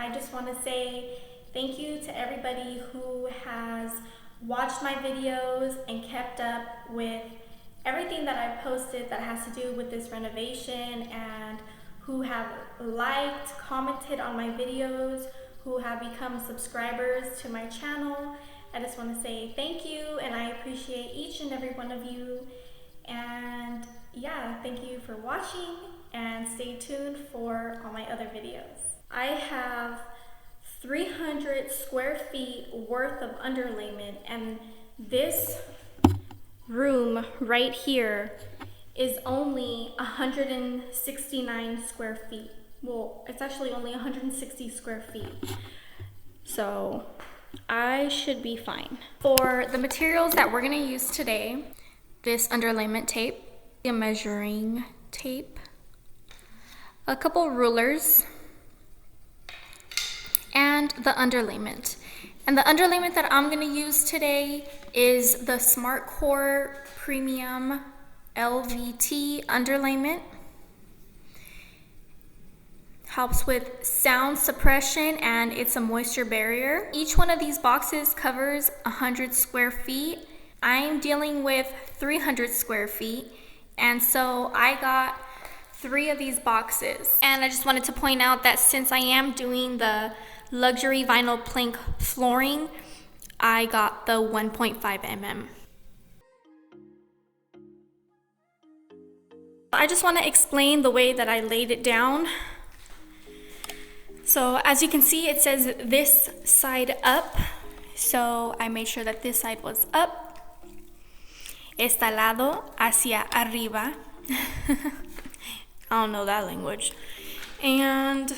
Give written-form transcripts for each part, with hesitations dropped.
I just want to say thank you to everybody who has watched my videos and kept up with everything that I've posted that has to do with this renovation, and who have liked, commented on my videos, who have become subscribers to my channel. I just want to say thank you, and I appreciate each and every one of you. And yeah, thank you for watching, and stay tuned for all my other videos. I have 300 square feet worth of underlayment, and this room right here is only 169 square feet. Well, it's actually only 160 square feet. So I should be fine. For the materials that we're gonna use today, this underlayment tape, a measuring tape, a couple rulers, and the underlayment. And the underlayment that I'm gonna use today is the SmartCore Premium LVT underlayment. Helps with sound suppression, and it's a moisture barrier. Each one of these boxes covers 100 square feet. I'm dealing with 300 square feet, and so I got 3 of these boxes. And I just wanted to point out that since I am doing the luxury vinyl plank flooring, I got the 1.5 mm. I just want to explain the way that I laid it down. So as you can see, it says this side up. So I made sure that this side was up. Este lado hacia arriba. I don't know that language. And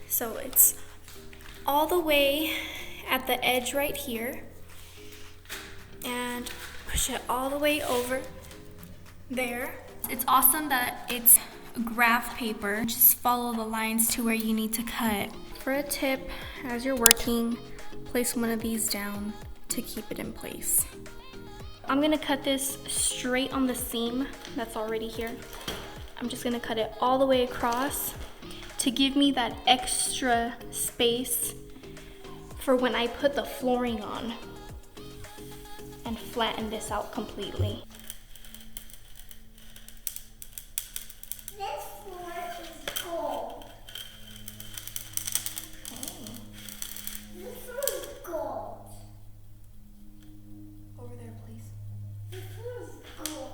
so it's all the way at the edge right here, and push it all the way over there. It's awesome that it's graph paper. Just follow the lines to where you need to cut. For a tip, as you're working, place one of these down to keep it in place. I'm gonna cut this straight on the seam that's already here. I'm just gonna cut it all the way across to give me that extra space for when I put the flooring on, and flatten this out completely. This floor is gold. Okay. This floor is gold. Over there, please. This floor is gold.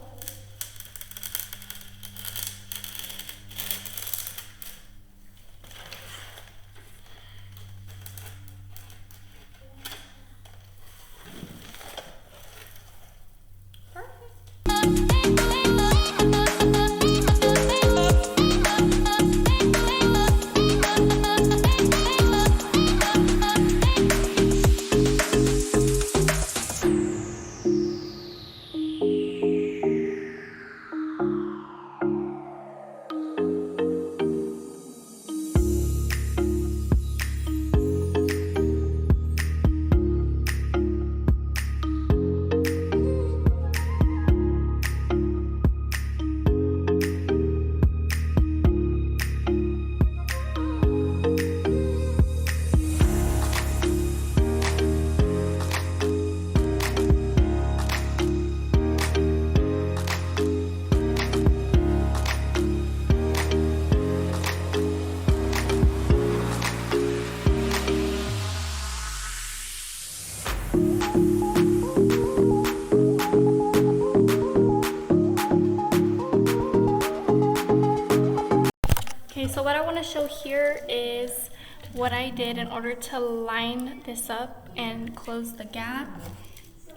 So what I want to show here is what I did in order to line this up and close the gap.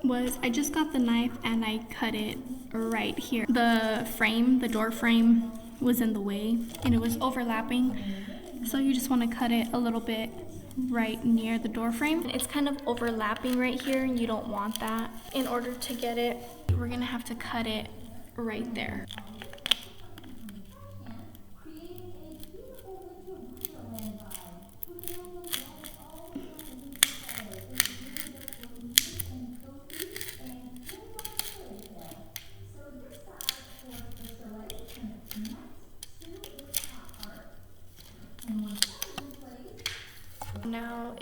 Was I just got the knife and I cut it right here. The frame, the door frame, was in the way and it was overlapping. So you just want to cut it a little bit right near the door frame. It's kind of overlapping right here and you don't want that. In order to get it, we're gonna have to cut it right there.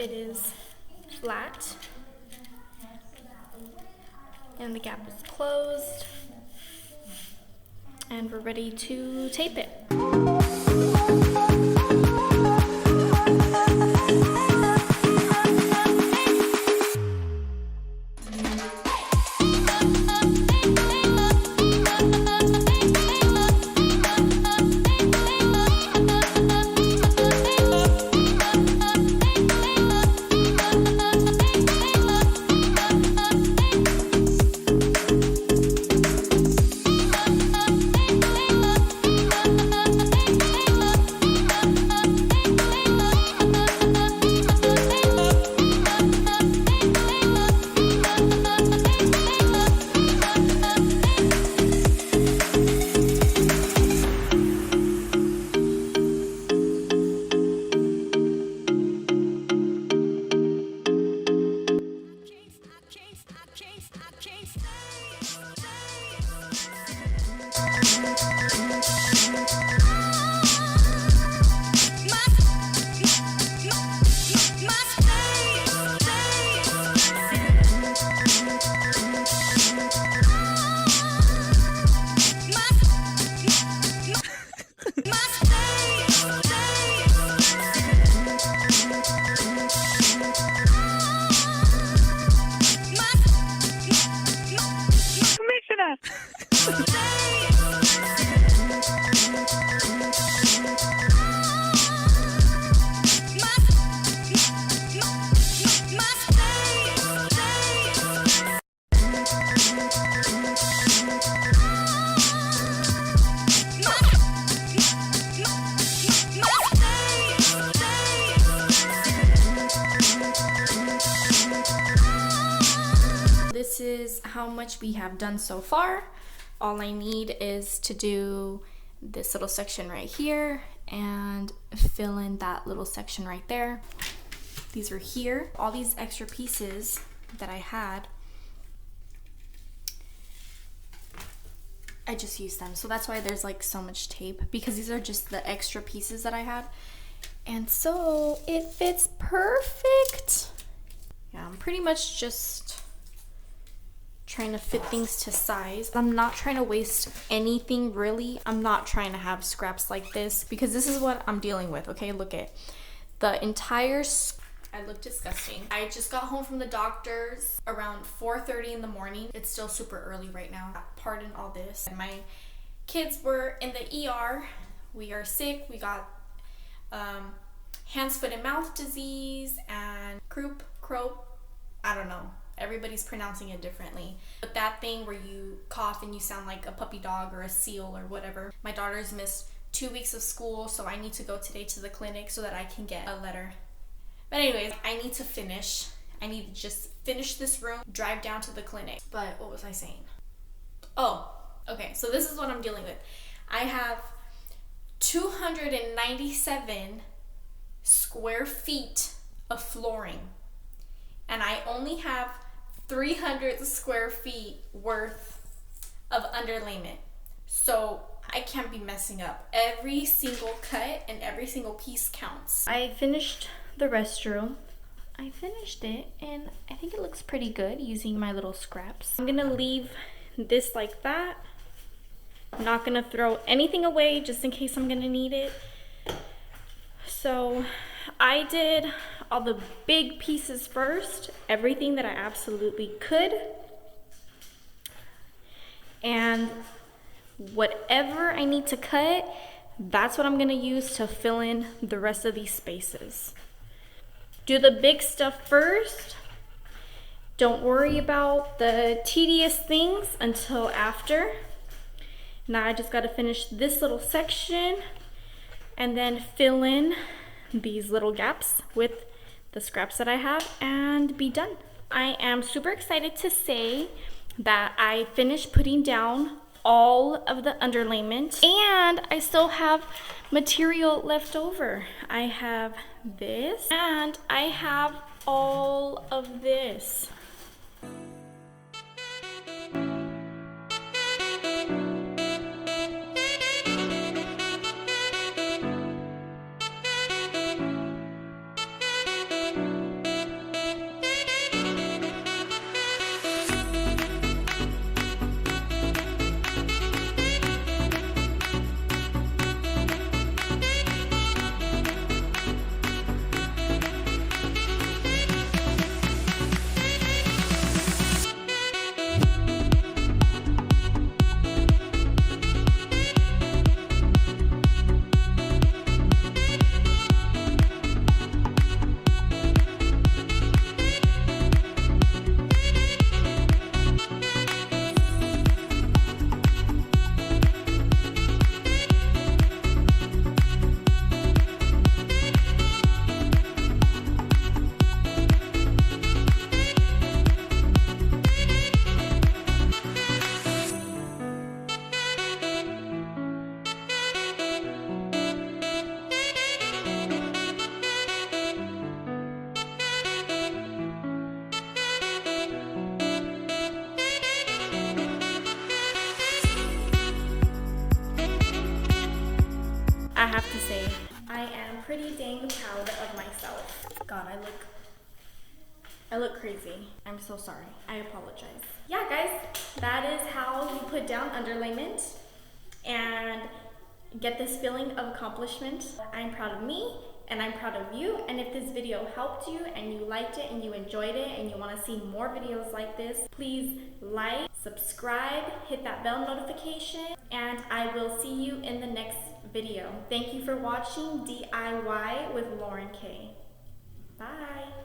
it is flat and the gap is closed, and we're ready to tape it. This is how much we have done so far. All I need is to do this little section right here and fill in that little section right there. These are here. All these extra pieces that I had, I just used them. So that's why there's like so much tape, because these are just the extra pieces that I had. And so it fits perfect. Yeah, I'm pretty much just trying to fit things to size. I'm not trying to waste anything really. I'm not trying to have scraps like this, because this is what I'm dealing with. Okay, look at the entire I look disgusting. I just got home from the doctor's around 4:30 in the morning. It's still super early right now. Pardon all this. And my kids were in the ER. We are sick. We got hands, foot, and mouth disease and croup, I don't know. Everybody's pronouncing it differently. But that thing where you cough and you sound like a puppy dog or a seal or whatever. My daughter's missed 2 weeks of school, so I need to go today to the clinic so that I can get a letter. But anyways, I need to finish. I need to just finish this room, drive down to the clinic. But what was I saying? Oh, okay, so this is what I'm dealing with. I have 297 square feet of flooring, and I only have 300 square feet worth of underlayment. So I can't be messing up. Every single cut and every single piece counts. I finished the restroom. I finished it and I think it looks pretty good using my little scraps. I'm gonna leave this like that. I'm not gonna throw anything away just in case I'm gonna need it. So I did all the big pieces first, everything that I absolutely could. And whatever I need to cut, that's what I'm gonna use to fill in the rest of these spaces. Do the big stuff first. Don't worry about the tedious things until after. Now I just gotta finish this little section and then fill in these little gaps with the scraps that I have and be done. I am super excited to say that I finished putting down all of the underlayment and I still have material left over. I have this and I have all of this. god, I look crazy. I'm so sorry. I apologize. Yeah, guys, that is how you put down underlayment and get this feeling of accomplishment. I'm proud of me and I'm proud of you. And if this video helped you and you liked it and you enjoyed it and you want to see more videos like this, please like, subscribe, hit that bell notification, and I will see you in the next video. Thank you for watching DIY with Lauren K. Bye.